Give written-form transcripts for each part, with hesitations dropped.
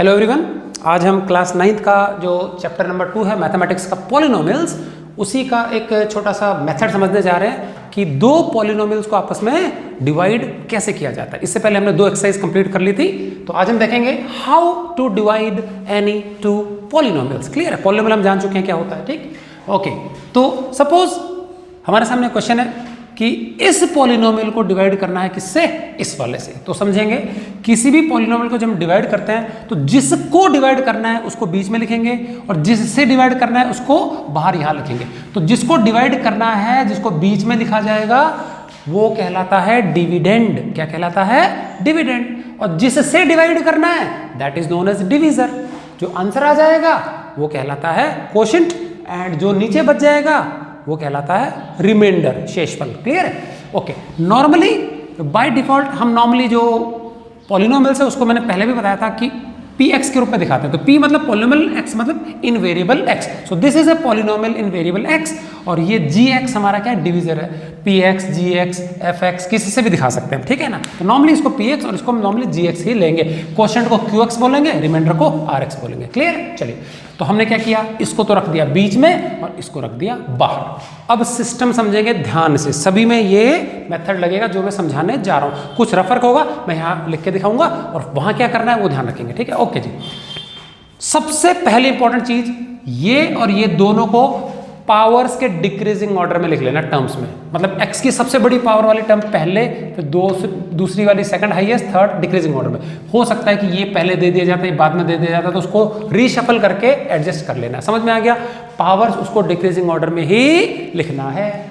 Hello everyone, आज हम class 9th का जो चैप्टर नंबर 2 है मैथमेटिक्स का पॉलिनोमियल्स, उसी का एक छोटा सा मेथड समझने जा रहे हैं कि दो पॉलिनोमियल्स को आपस में डिवाइड कैसे किया जाता है। इससे पहले हमने दो एक्सरसाइज कंप्लीट कर ली थी, तो आज हम देखेंगे how to divide any two polynomials. Clear है? पॉलिनोमियल हम जान चुके हैं क्या होता है, ठीक? ओके, तो सपोज हमारे सामने क्वेश्चन है कि इस पॉलिनोमियल को डिवाइड करना है किससे? इस वाले से। तो समझेंगे, किसी भी पॉलिनोमियल को जब हम डिवाइड करते हैं तो जिसको डिवाइड करना है उसको बीच में लिखेंगे और जिससे डिवाइड करना है उसको बाहर यहां लिखेंगे। तो जिसको डिवाइड करना है, जिसको बीच में लिखा जाएगा, वो कहलाता है डिविडेंड। क्या कहलाता है? डिविडेंड। और जिससे डिवाइड करना है that is known as divisor. जो आंसर आ जाएगा वो कहलाता है कोशेंट, एंड जो नीचे बच जाएगा वो कहलाता है रिमाइंडर, शेषफल। क्लियर है? ओके, नॉर्मली बाय डिफॉल्ट हम नॉर्मली जो पॉलिनोमियल्स है उसको मैंने पहले भी बताया था कि px के रूप में दिखाते हैं। तो p मतलब पॉलिनोमियल, x मतलब in variable x। So this is a polynomial in variable x, और ये gx हमारा क्या है? डिविजर है। px, gx, fx किसी से भी दिखा सकते हैं, ठीक है ना? तो नॉर्मली इसको px और इसको हम नॉर्मली gx ही लेंगे। क्वोशेंट को qx बोलेंगे, रिमाइंडर को rx बोलेंगे। क्लियर? चलिए, तो हमने क्या किया, इसको तो रख दिया बीच में और इसको रख दिया बाहर। अब सिस्टम समझेंगे ध्यान से, सभी में ये मेथड लगेगा जो मैं समझाने जा रहा हूं। कुछ रफ वर्क होगा, मैं यहां लिख के दिखाऊंगा और वहां क्या करना है वो ध्यान रखेंगे, ठीक है? ओके जी, सबसे पहली इंपॉर्टेंट चीज, ये और ये दोनों को पावर्स के डिक्रीजिंग ऑर्डर में लिख लेना टर्म्स में। मतलब x की सबसे बड़ी पावर वाली टर्म पहले, फिर दूसरी वाली second highest, third decreasing order में। हो सकता है कि ये पहले दे दिया जाता है, बाद में दे दिया जाता है, तो उसको रीशफल करके एडजस्ट कर लेना। समझ में आ गया? पावर्स उसको डिक्रीजिंग ऑर्डर में ही लिखना है।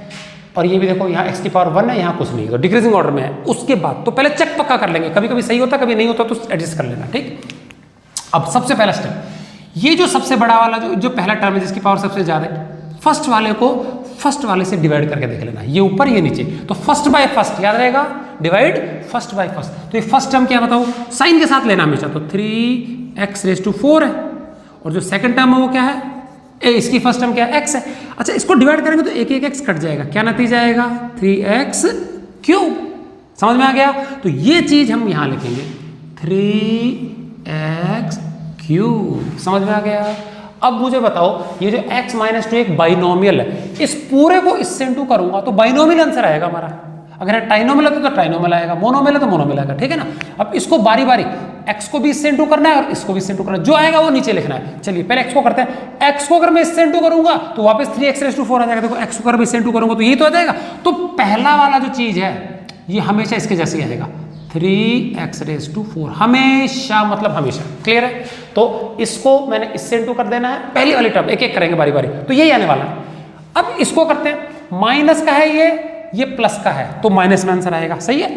और ये भी देखो, यहाँ x की पावर 1 है, यहाँ कुछ नहीं है, तो डिक्रीजिंग ऑर्डर में है। उसके बाद तो पहले चेक पक्का कर लेंगे, कभी कभी सही होता कभी नहीं होता, तो एडजस्ट कर लेना, ठीक? अब सबसे पहला स्टेप, ये जो सबसे बड़ा वाला जो पहला टर्म है जिसकी पावर सबसे ज्यादा है, फर्स्ट वाले को फर्स्ट वाले से डिवाइड करके देख लेना। ये ऊपर ये नीचे, तो फर्स्ट बाय फर्स्ट याद रहेगा, डिवाइड फर्स्ट बाय फर्स्ट। तो ये फर्स्ट टर्म क्या बताओ, साइन के साथ लेना हमेशा। तो 3x⁴ है, और जो सेकंड टर्म है वो क्या है? इसकी फर्स्ट टर्म क्या है? x है। अच्छा, इसको डिवाइड करेंगे तो एक x कट जाएगा, क्या नतीजा आएगा? 3x³। समझ में आ गया? तो ये चीज हम यहां लिखेंगे 3x³। समझ में आ गया? अब मुझे बताओ, ये जो x - 2 एक बाइनोमियल है, इस पूरे को इससे इंटू करूंगा तो बाइनोमियल आंसर आएगा हमारा। अगर ट्राइनोमियल है तो ट्राइनोमियल आएगा, मोनोमियल है तो मोनोमियल आएगा, ठीक है ना? अब इसको बारी बारी x को भी इससे इंटू करना है और इसको भी इससे इंटू करना है, जो आएगा वो नीचे लिखना है। चलिए पहले x को करते हैं। x को अगर मैं इससे इंटू करूंगा तो वापस 3x⁴ आ जाएगा। देखो, x को अगर मैं इससे इंटू करूंगा तो यही तो आ जाएगा। तो पहला वाला जो चीज है ये हमेशा इसके जैसे ही आएगा, 3x⁴ हमेशा, मतलब हमेशा। क्लियर है? तो इसको मैंने इससे इंटू कर देना है, पहली वाली टर्म एक एक करेंगे बारी बारी, तो यही आने वाला है। अब इसको करते हैं, माइनस का है ये प्लस का है, तो माइनस में आंसर आएगा। सही है?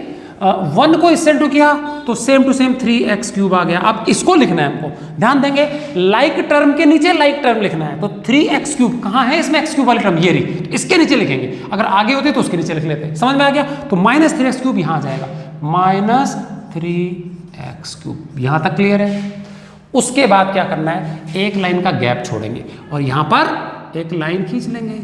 1 को इससे इंटू किया तो सेम टू सेम 3x³ आ गया। अब इसको लिखना है हमको, ध्यान देंगे, लाइक टर्म के नीचे लाइक टर्म लिखना है। तो 3x³ कहां है इसमें? x³ वाली टर्म ये रही, तो इसके नीचे लिखेंगे। अगर आगे होते तो उसके नीचे लिख लेते। समझ में आ गया? तो -3x³ यहां आ जाएगा, -3x³। यहां तक क्लियर है? उसके बाद क्या करना है, एक लाइन का गैप छोड़ेंगे और यहां पर एक लाइन खींच लेंगे।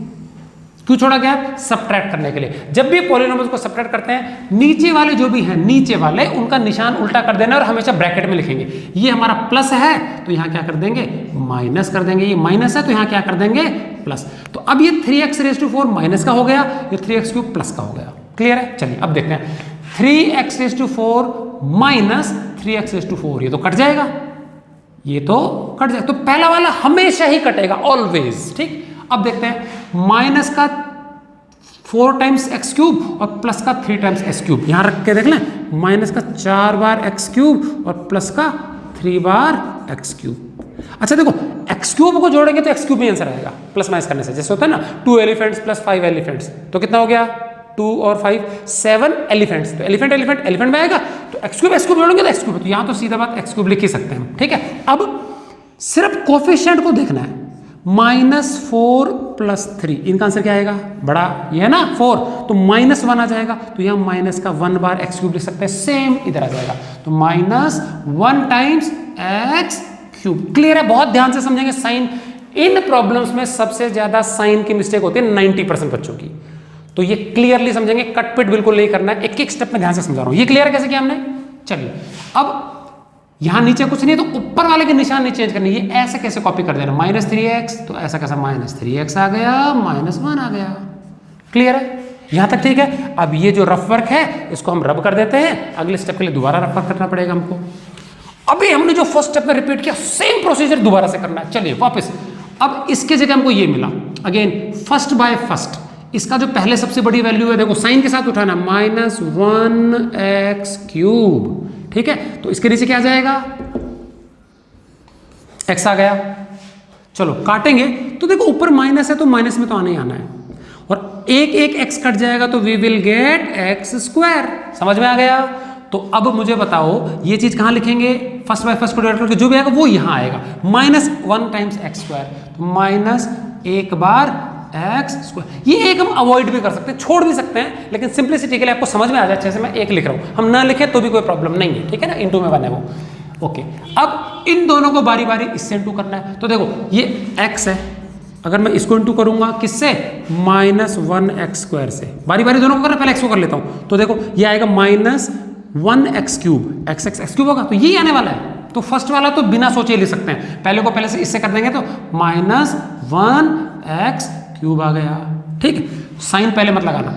क्यों छोड़ा गैप? सबट्रैक्ट करने के लिए। जब भी पॉलिनोमियल्स को सबट्रैक्ट करते हैं, नीचे वाले जो भी हैं, नीचे वाले उनका निशान उल्टा कर देना और हमेशा ब्रैकेट में लिखेंगे। ये हमारा प्लस है तो यहां क्या कर देंगे? माइनस कर देंगे। ये माइनस है तो यहां क्या कर देंगे? प्लस। तो अब ये 3x⁴ माइनस का हो गया, ये 3x³ प्लस का हो गया। क्लियर है? चलिए अब देखते हैं, 3x⁴ माइनस 3x⁴, ये तो कट जाएगा, ये तो कट जाएगा। तो पहला वाला हमेशा ही कटेगा, ऑलवेज, ठीक? अब देखते हैं, माइनस का 4 टाइम्स x³ और प्लस का 3 टाइम्स x³। यहां रख के देख लें, माइनस का 4 बार x³ और प्लस का 3 बार x³। अच्छा देखो, x³ को जोड़ेंगे तो x³ में आंसर आएगा, प्लस माइनस करने से। जैसे होता है ना, 2 एलिफेंट्स प्लस 5 एलिफेंट्स, तो कितना हो गया? 2 और 5 7 एलिफेंट्स। तो एलिफेंट एलिफेंट एलिफेंट में आएगा, तो x³ जोड़ेंगे तो x³। तो यहां तो सीधा बात x³ लिख ही सकते हैं, ठीक है? अब सिर्फ कोफिशिएंट को देखना है, -4 + 3, इनका आंसर क्या आएगा? बड़ा ये है ना 4, तो -1 आ जाएगा। तो यहां माइनस का 1 बार x³ लिख सकते हैं, सेम इधर आ जाएगा, तो -1 टाइम्स x³। क्लियर है? बहुत ध्यान से समझेंगे। साइन, इन प्रॉब्लम्स में सबसे ज्यादा साइन की मिस्टेक होती है 90% बच्चों की, तो ये क्लियरली समझेंगे, कटपिट बिल्कुल नहीं करना है। एक एक स्टेप में ध्यान से समझा रहा हूं। ये क्लियर कैसे किया हमने? चलिए, अब यहां नीचे कुछ नहीं है तो ऊपर वाले के निशान नहीं चेंज करने, ये ऐसे कैसे कॉपी कर देना, -3x, तो ऐसा कैसा -3x आ गया, -1 आ गया। क्लियर है, यहां तक ठीक है। अब ये जो रफ वर्क है इसको हम रब कर देते हैं, अगले स्टेप के लिए दोबारा रफ वर्क करना पड़ेगा हमको। अभी हमने जो फर्स्ट स्टेप में रिपीट किया सेम प्रोसीजर दोबारा से करना है। चलिए वापस, अब इसके जगह हमको ये मिला, अगेन फर्स्ट बाय फर्स्ट, इसका जो पहले सबसे बड़ी वैल्यू है देखो साइन के साथ उठाना, -1x³, ठीक है। तो इसके नीचे क्या जाएगा, x आ गया। चलो काटेंगे तो देखो ऊपर माइनस है तो माइनस में तो आना ही आना है, और एक x कट जाएगा तो वी विल गेट x²। समझ में आ गया। तो अब मुझे बताओ ये चीज कहां लिखेंगे, फर्स्ट बाय फर्स्ट को डिवाइड करके जो भी आएगा वो यहां आएगा, -1 टाइम्स x², तो -1 बार x²। ये एक हम अवॉइड भी कर सकते हैं, छोड़ भी सकते हैं, लेकिन सिंपलिसिटी के लिए आपको समझ में आ जाए अच्छे से मैं एक लिख रहा हूं, हम ना लिखे तो भी कोई प्रॉब्लम नहीं है, ठीक है ना, इंटू में 1 है वो। ओके, अब इन दोनों को बारी बारी इससे इंटू करना है। तो देखो ये x है, अगर मैं इसको इंटू करूंगा किससे, -1x² से, बारी बारी दोनों को करना, पहले x को कर लेता हूं। तो देखो ये आएगा -1x³, x³ होगा, तो यही आने वाला है। तो फर्स्ट वाला तो बिना सोचे लिख सकते हैं, पहले को पहले से इससे कर देंगे तो -1x³ आ गया, ठीक है। साइन पहले मत लगाना,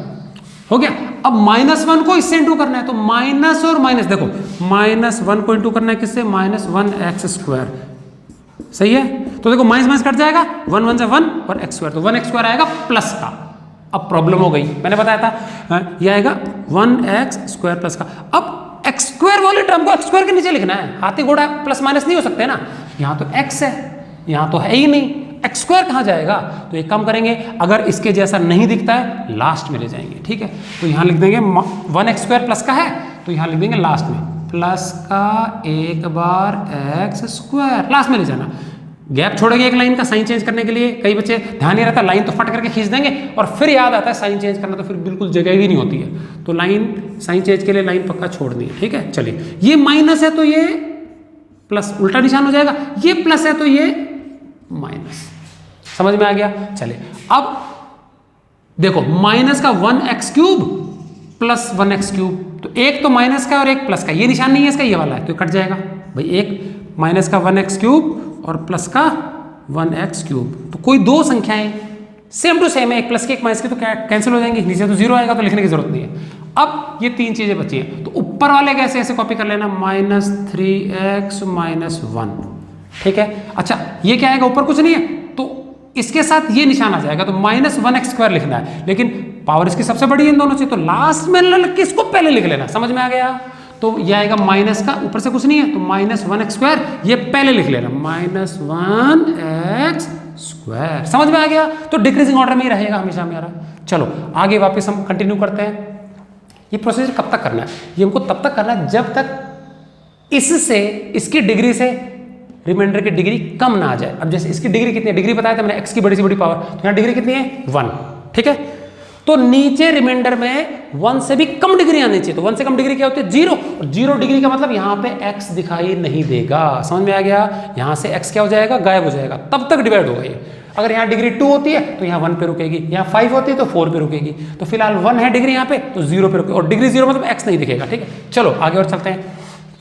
हो गया। अब -1 को इससे इंटू करना है, तो माइनस और माइनस, देखो -1 को इंटू करना है किससे, -1x², सही है। तो देखो माइनस माइनस कट जाएगा, 1 1 से 1 और x², तो 1x² आएगा प्लस का। अब प्रॉब्लम हो गई, मैंने बताया था ये आएगा 1x² प्लस का। अब x² वाले टर्म को x² के नीचे लिखना है, हाथी घोड़ा प्लस माइनस नहीं हो सकते ना, यहाँ तो x है, यहाँ तो है ही नहीं, x² कहाँ जाएगा। तो एक काम करेंगे, अगर इसके जैसा नहीं दिखता है लास्ट में ले जाएंगे, ठीक है। तो यहाँ लिख देंगे 1x² प्लस का है, तो यहाँ लिख देंगे लास्ट में प्लस का 1 बार x², लास्ट में ले जाना। गैप छोड़ेंगे एक लाइन का साइन चेंज करने के लिए, कई बच्चे ध्यान नहीं रहता, लाइन तो फट करके खींच देंगे और फिर याद आता है साइन चेंज करना, तो फिर बिल्कुल जगह ही नहीं होती है। तो लाइन साइन चेंज के लिए लाइन पक्का छोड़नी है, ठीक है। चलिए ये माइनस है तो ये प्लस, उल्टा निशान हो जाएगा, ये प्लस है तो ये माइनस, समझ में आ गया। चलिए अब देखो माइनस का 1x³ प्लस 1x³, तो एक तो माइनस का और एक प्लस का, ये निशान नहीं है इसका, ये वाला है, तो कट जाएगा भाई, एक माइनस का 1x³ और प्लस का 1x³, तो कोई दो संख्याएं सेम टू सेम है, एक प्लस की एक माइनस की, तो क्या कैंसिल हो जाएंगे, नीचे तो 0 आएगा, तो लिखने की जरूरत नहीं है। अब ये तीन चीजें बची हैं, तो ऊपर वाले कैसे ऐसे कॉपी कर लेना, -3x -1, ठीक है। अच्छा ये क्या आएगा, ऊपर कुछ नहीं है, तो इसके साथ ये निशान आ जाएगा, तो -1x² लिखना है, लेकिन पावर इसकी सबसे बड़ी है इन दोनों से, तो लास्ट में लग के इसको पहले लिख लेना, समझ में आ गया। तो ये आएगा माइनस का, ऊपर से कुछ नहीं है, तो -1x², ये पहले लिख लेना, -1x², समझ में आ गया। तो डिक्रीजिंग ऑर्डर में ही रहेगा हमेशा मेरा। चलो आगे वापस हम कंटिन्यू करते हैं। ये प्रोसीजर कब तक करना है, ये हमको तब तक करना है जब तक इससे, इसकी डिग्री से रिमाइंडर की डिग्री कम ना आ जाए। अब जैसे इसकी डिग्री कितनी है, डिग्री बताया था मैंने, x की बड़ी से बड़ी पावर, तो यहाँ डिग्री कितनी है 1, ठीक है। तो नीचे रिमाइंडर में 1 से भी कम डिग्री आनी चाहिए, तो 1 से कम डिग्री क्या होती है 0, और 0 डिग्री का मतलब यहाँ पे x दिखाई नहीं देगा, समझ में आ गया। यहाँ से x क्या हो जाएगा, गायब हो जाएगा, तब तक डिवाइड होगा ये। अगर यहाँ डिग्री 2 होती है तो यहाँ 1 पे रुकेगी, यहाँ 5 होती है तो 4 पे रुकेगी, तो फिलहाल 1 है डिग्री यहाँ पे, तो 0 पे रुकेगी, और डिग्री 0 मतलब x नहीं दिखेगा, ठीक है। चलो आगे और चलते हैं।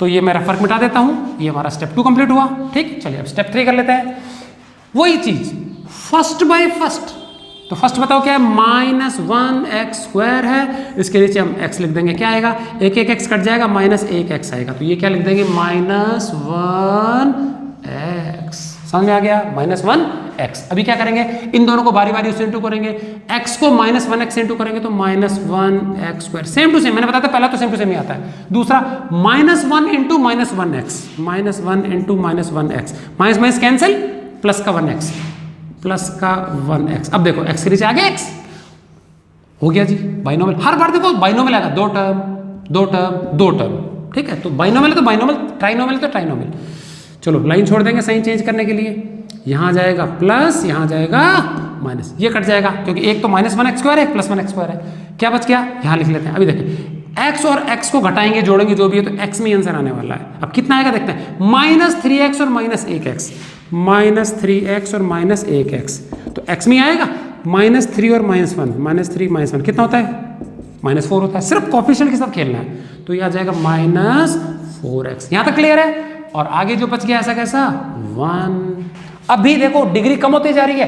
तो ये मेरा फर्क मिटा देता हूँ, ये हमारा स्टेप 2 कंप्लीट हुआ, ठीक। चलिए अब स्टेप 3 कर लेते हैं। वही चीज फर्स्ट बाय फर्स्ट, तो फर्स्ट बताओ क्या है, -1x² है, इसके नीचे हम x लिख देंगे, क्या आएगा, एक x कट जाएगा, -1x आएगा, तो ये क्या लिख देंगे, -1x, समझ में आ गया, -1x। अभी क्या करेंगे, इन दोनों को बारी बारी उससे इंटू करेंगे, x को -1x से इंटू करेंगे तो -1x², सेम टू सेम, मैंने बताया था पहला तो सेम टू सेम ही आता है। दूसरा -1 into -1x, -1 into -1x, minus minus cancel, plus का 1x, प्लस का 1x। अब देखो x के नीचे आ गया x, हो गया जी बाइनोमियल। हर बार देखो बाइनोमियल आएगा, 2 टर्म 2 टर्म 2 टर्म, ठीक है। तो बाइनोमियल है तो बाइनोमियल, ट्राइनोमियल तो ट्राइनोमियल। चलो लाइन छोड़ देंगे साइन चेंज करने के लिए, यहाँ जाएगा प्लस, यहाँ जाएगा माइनस, ये कट जाएगा क्योंकि एक तो -1x² है, एक +1x² है। क्या बच गया, यहाँ लिख लेते हैं। अभी देखिए x और x को घटाएंगे जोड़ेंगे जो भी है, तो x में आंसर आने वाला है। अब कितना आएगा देखते हैं, -3x और -1x, -3x और -1x, तो x में आएगा -3 और -1, -3 -1 कितना होता है, -4 होता है। सिर्फ कोफिशिएंट के साथ खेलना है, तो यह आ जाएगा -4x। यहाँ तक क्लियर है। और आगे जो बच गया ऐसा कैसा 1। अभी देखो डिग्री कम होती जा रही है,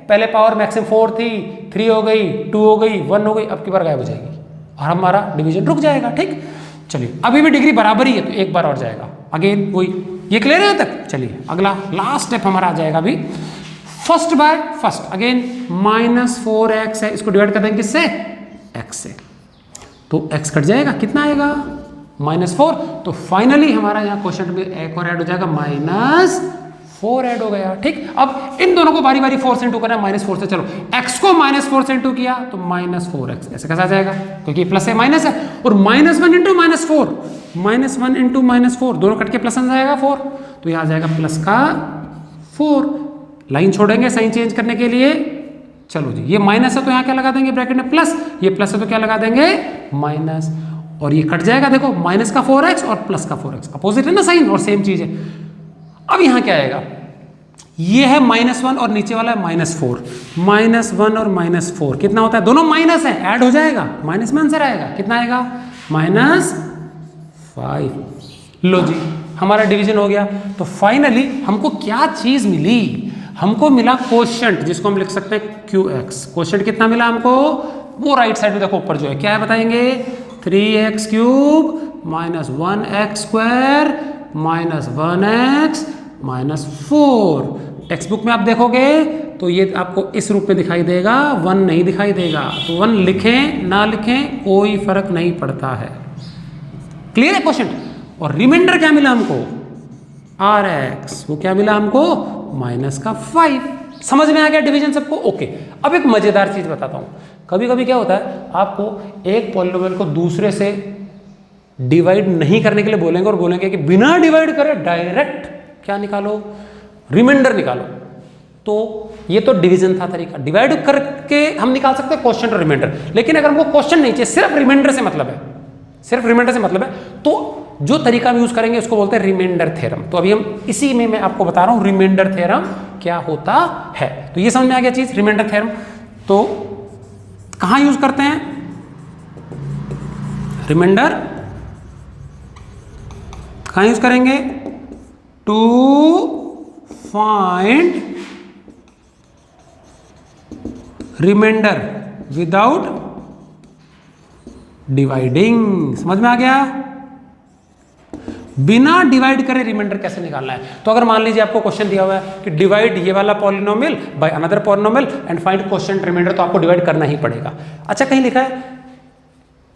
पहले पावर मैक्सिमम 4 थी, 3 हो गई, 2 हो गई, 1 हो गई, अब की बार गायब हो जाएगी और हमारा डिवीजन रुक जाएगा। ठीक, चलिए अभी भी डिग्री बराबर ही है तो एक बार और जाएगा, अगेन वही। ये क्लियर है यहाँ तक? चलिए अगला लास्ट स्टेप हमारा आ जाएगा अभी, first by first, again -4x है, इसको डिवाइड कर देंगे किससे? x से, तो x कट जाएगा, कितना आएगा? -4। तो फाइनली हमारा यहाँ क्वेश्चन में एक और ऐड हो जाएगा, -4 ऐड हो गया। ठीक, अब इन दोनों को बारी बारी 4 से इंटू करना है, -4 से। चलो x को -4 से इंटू किया तो -4x, ऐसे कैसा आ जाएगा? क्योंकि प्लस है माइनस है, और -1 इंटू -4, -1 इंटू -4 दोनों कट के प्लस आ जाएगा 4, तो यहाँ आ जाएगा प्लस का 4। लाइन छोड़ेंगे साइन चेंज करने के लिए। चलो जी, ये माइनस है तो यहाँ क्या लगा देंगे ब्रैकेट में प्लस, ये प्लस है तो क्या लगा देंगे माइनस, और ये कट जाएगा, देखो माइनस का 4x और प्लस का 4x, अपोजिट है ना साइन, और सेम चीज है। अब यहाँ क्या आएगा? ये है -1 और नीचे वाला है -4, -1 और -4 कितना होता है? दोनों माइनस है, ऐड हो जाएगा, माइनस में आंसर आएगा, कितना आएगा? -5। लो जी, हमारा डिवीजन हो गया। तो फाइनली हमको क्या चीज मिली? हमको मिला क्वोशंट, जिसको हम लिख सकते हैं QX। क्वोशंट कितना मिला हमको? वो राइट साइड में देखो ऊपर जो है क्या है बताएंगे, 3x cube -1x square -1x -4। Text book में आप देखोगे तो ये आपको इस रूप में दिखाई देगा, 1 नहीं दिखाई देगा, तो 1 लिखें ना लिखें कोई फर्क नहीं पड़ता है। क्लियर है क्वेश्चन? और रिमाइंडर क्या मिला हमको? RX, वो क्या मिला हमको? -5। समझ में आ गया डिवीजन सबको? ओके। अब एक मजेदार चीज बताता हूं, कभी कभी क्या होता है, आपको एक पॉलिनोमियल को दूसरे से डिवाइड नहीं करने के लिए बोलेंगे और बोलेंगे कि बिना डिवाइड करे डायरेक्ट क्या निकालो? रिमाइंडर निकालो। तो ये तो डिवीजन था तरीका, डिवाइड करके हम निकाल सकते हैं क्वोशंट और रिमाइंडर। लेकिन अगर हमको क्वेश्चन नहीं चाहिए, सिर्फ रिमाइंडर से मतलब है, सिर्फ रिमाइंडर से मतलब है, तो जो तरीका हम यूज करेंगे उसको बोलते हैं रिमाइंडर थ्योरम। तो अभी हम इसी में मैं आपको बता रहा हूं रिमाइंडर थ्योरम क्या होता है। तो ये समझ में आ गया चीज, रिमाइंडर थ्योरम। तो कहां यूज करते हैं रिमाइंडर? कहां यूज करेंगे? To find remainder without dividing. समझ में आ गया? बिना डिवाइड करे रिमाइंडर कैसे निकालना है। तो अगर मान लीजिए आपको क्वेश्चन दिया हुआ है कि डिवाइड ये वाला polynomial by another polynomial and find quotient remainder, तो आपको डिवाइड करना ही पड़ेगा। अच्छा, कहीं लिखा है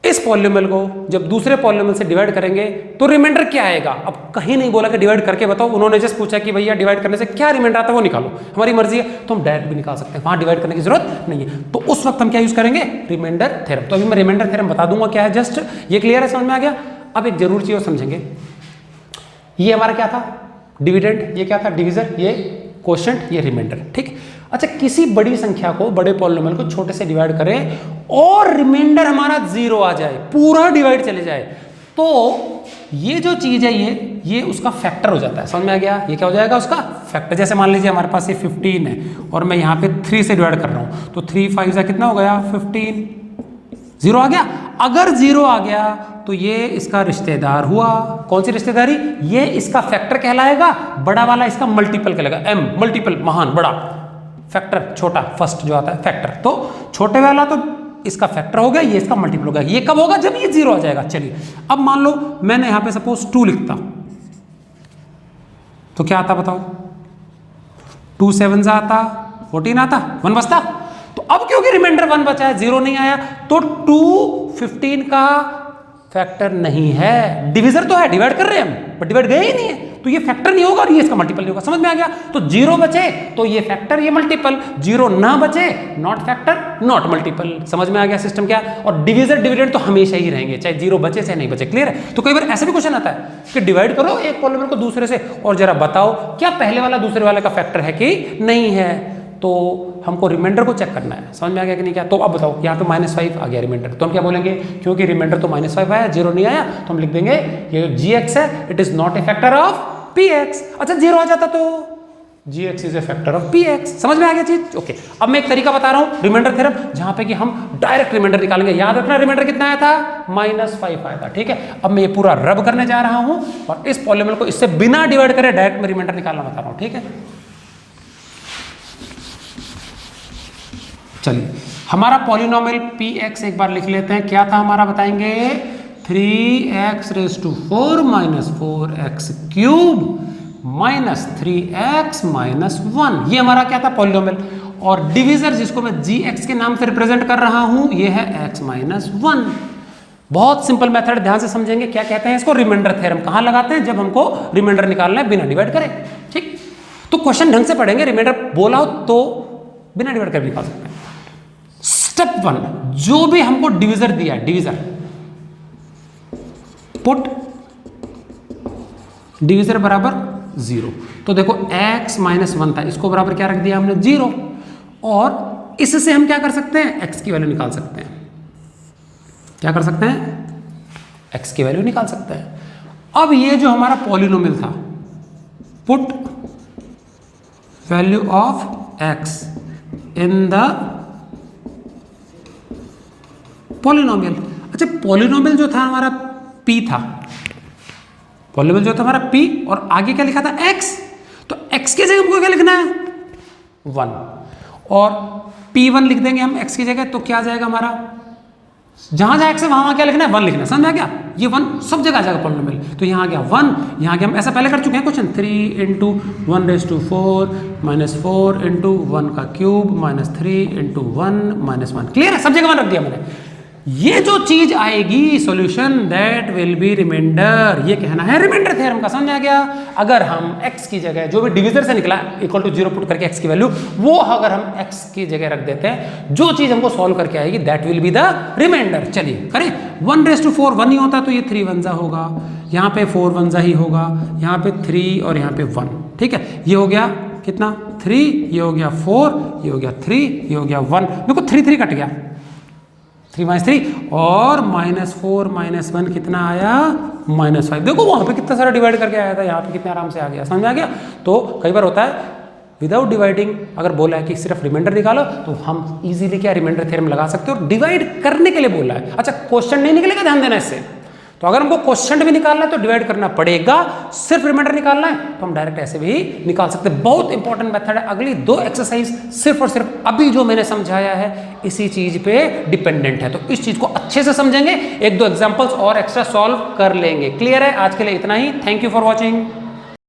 इस पॉलिनोमियल को जब दूसरे पॉलिनोमियल से डिवाइड करेंगे तो रिमाइंडर क्या आएगा। अब कहीं नहीं बोला कि डिवाइड करके बताओ, उन्होंने जस्ट पूछा कि भैया डिवाइड करने से क्या रिमाइंडर आता है वो निकालो। हमारी मर्जी है तो हम डायरेक्ट भी निकाल सकते हैं, वहां डिवाइड करने की जरूरत नहीं है। तो उस वक्त हम क्या यूज करेंगे? Remainder theorem. तो अभी मैं रिमाइंडर थ्योरम बता दूंगा क्या है, जस्ट ये क्लियर है, समझ में आ गया? अब एक जरूर चीज समझेंगे, ये हमारा क्या था? डिविडेंड। ये क्या था? डिविजर। ये क्वोशंट, ये रिमाइंडर। ठीक। अच्छा, किसी बड़ी संख्या को, बड़े पॉलिनोमियल को छोटे से डिवाइड करें और रिमाइंडर हमारा 0 आ जाए, पूरा डिवाइड चले जाए, तो ये जो चीज है ये उसका फैक्टर हो जाता है। समझ में आ गया? ये क्या हो जाएगा? उसका फैक्टर। जैसे मान लीजिए हमारे पास ये 15 है और मैं यहाँ पे 3 से डिवाइड कर रहा हूँ, तो 3 5 से कितना हो गया? 15। 0 आ गया। अगर 0 आ गया तो ये इसका रिश्तेदार हुआ। कौन सी रिश्तेदारी? ये इसका फैक्टर कहलाएगा, बड़ा वाला इसका मल्टीपल कहलाएगा। m मल्टीपल, महान, बड़ा, फैक्टर छोटा, फर्स्ट जो आता है फैक्टर। तो छोटे वाला तो इसका फैक्टर हो गया, ये इसका मल्टीपल हो गया। ये कब होगा? जब ये 0 आ जाएगा। चलिए अब मान लो मैंने यहां पे सपोज 2 लिखता, तो क्या आता बताओ? 2 7 आता, 14 आता, 1 बचता। तो अब क्योंकि रिमाइंडर 1 बचा है, 0 नहीं आया, तो 2 15 का फैक्टर नहीं है। डिविजर तो है, डिवाइड कर रहे हैं हम, बट डिवाइड गए ही नहीं है, तो ये फैक्टर नहीं होगा और ये इसका मल्टीपल नहीं होगा। समझ में आ गया? तो 0 बचे तो ये फैक्टर, ये मल्टीपल, 0 ना बचे नॉट फैक्टर नॉट मल्टीपल। समझ में आ गया सिस्टम क्या? और डिविजर डिविडेंड तो हमेशा ही रहेंगे, चाहे 0 बचे चाहे नहीं बचे। क्लियर है? तो कई बार ऐसा भी क्वेश्चन आता है कि डिवाइड करो एक पॉलिनोमियल को दूसरे से और जरा बताओ क्या पहले वाला दूसरे वाले का फैक्टर है कि नहीं है। तो हमको रिमाइंडर को चेक करना है। समझ में आ गया कि नहीं? क्या? तो अब बताओ, यहाँ पे -5 आ गया रिमाइंडर, तो हम क्या बोलेंगे? क्योंकि रिमाइंडर तो -5 आया, 0 नहीं आया, तो हम लिख देंगे ये gx है, it is not a factor of px। अच्छा, 0 आ जाता तो gx is a factor of px। समझ में आ गया चीज? ओके, अब मैं एक तरीका बता रहा हूं रिमाइंडर थ्योरम, जहां पे कि हम डायरेक्ट रिमाइंडर निकालेंगे। याद रखना रिमाइंडर कितना आया था? -5 आया था। ठीक है, अब मैं ये पूरा रब करने जा रहा हूं और इस पॉलीनोमियल को इससे बिना डिवाइड करे डायरेक्ट में रिमाइंडर निकालना बता रहा हूं। ठीक है, चलिए हमारा पॉलीनोमियल px एक बार लिख लेते हैं। क्या था हमारा बताएंगे? 3x⁴ - 4x³ -3x - 1। ये हमारा क्या था? पॉलीनोमियल। और डिवीजर जिसको मैं gx के नाम से रिप्रेजेंट कर रहा हूं, ये है x - 1। बहुत सिंपल मेथड, ध्यान से समझेंगे। क्या कहते हैं इसको? Remainder theorem. कहां लगाते हैं? जब हमको रिमाइंडर निकालना है बिना डिवाइड करे। ठीक, तो क्वेश्चन ढंग से पढ़ेंगे। रिमाइंडर बोला हो तो बिना डिवाइड करे निकाल सकते हैं। स्टेप 1, जो भी हमको डिवीजर दिया है, डिवीजर पुट डिवीजर बराबर 0। तो देखो x - 1 था, इसको बराबर क्या रख दिया हमने? 0। और इससे हम क्या कर सकते हैं? x की वैल्यू निकाल सकते हैं। क्या कर सकते हैं? x की वैल्यू निकाल सकते हैं। अब ये जो हमारा पॉलिनोमियल था, put value of x in the polynomial. अच्छा, पॉलिनोमियल जो था हमारा p था, पॉलिनोमियल जो था हमारा p, और आगे क्या लिखा था? x। तो x की जगह हमको क्या लिखना है? 1। और p1 लिख देंगे हम x की जगह, तो क्या आ जाएगा हमारा? जहां जहां x है वहां क्या लिखना है? 1 लिखना है। समझ आ गया? ये 1 सब जगह आ जाएगा पॉलिनोमियल। तो यहाँ आ गया 1, यहाँ गया, हम ऐसा पहले कर चुके हैं क्वेश्चन। 3 × 1⁴ - 4 × 1³ -3 × 1 - 1। क्लियर है? सब जगह 1 रख दिया मैंने। ये जो चीज आएगी solution, that will be remainder. ये कहना है रिमाइंडर थ्योरम का। समझ आ गया? अगर हम x की जगह जो भी डिवीजर से निकला = 0 पुट करके x की वैल्यू, वो अगर हम x की जगह रख देते हैं, जो चीज हमको सॉल्व करके आएगी that will be the remainder. चलिए करें। 1⁴ 1 ही होता तो ये 3 1 होगा, यहाँ पे 4 1 ही होगा, यहाँ पे 3 और यहाँ पे 1। ठीक है, ये हो गया कितना? 3, ये हो गया 4, ये हो गया 3, ये हो गया 1। देखो 3 3 कट गया, 3 - 3 और -4 - 1 कितना आया? -5। देखो वहां पे कितना सारा डिवाइड करके आया था, यहाँ पे कितने आराम से आ गया। समझ में आ गया? तो कई बार होता है विदाउट डिवाइडिंग अगर बोला है कि सिर्फ रिमाइंडर निकालो, तो हम इजीली क्या रिमाइंडर थ्योरम लगा सकते हो। और डिवाइड करने के लिए बोला है। अच्छा, क्वेश्चन नहीं निकलेगा, ध्यान देना इससे। तो अगर हमको क्वेश्चन भी निकालना है तो डिवाइड करना पड़ेगा। सिर्फ रिमाइंडर निकालना है तो हम डायरेक्ट ऐसे भी निकाल सकते हैं। बहुत इंपॉर्टेंट मेथड है। अगली 2 एक्सरसाइज सिर्फ और सिर्फ अभी जो मैंने समझाया है इसी चीज पे डिपेंडेंट है। तो इस चीज को अच्छे से समझेंगे, 1-2 एग्जांपल्स और एक्स्ट्रा सॉल्व कर लेंगे। क्लियर है? आज के लिए इतना ही। Thank you for watching.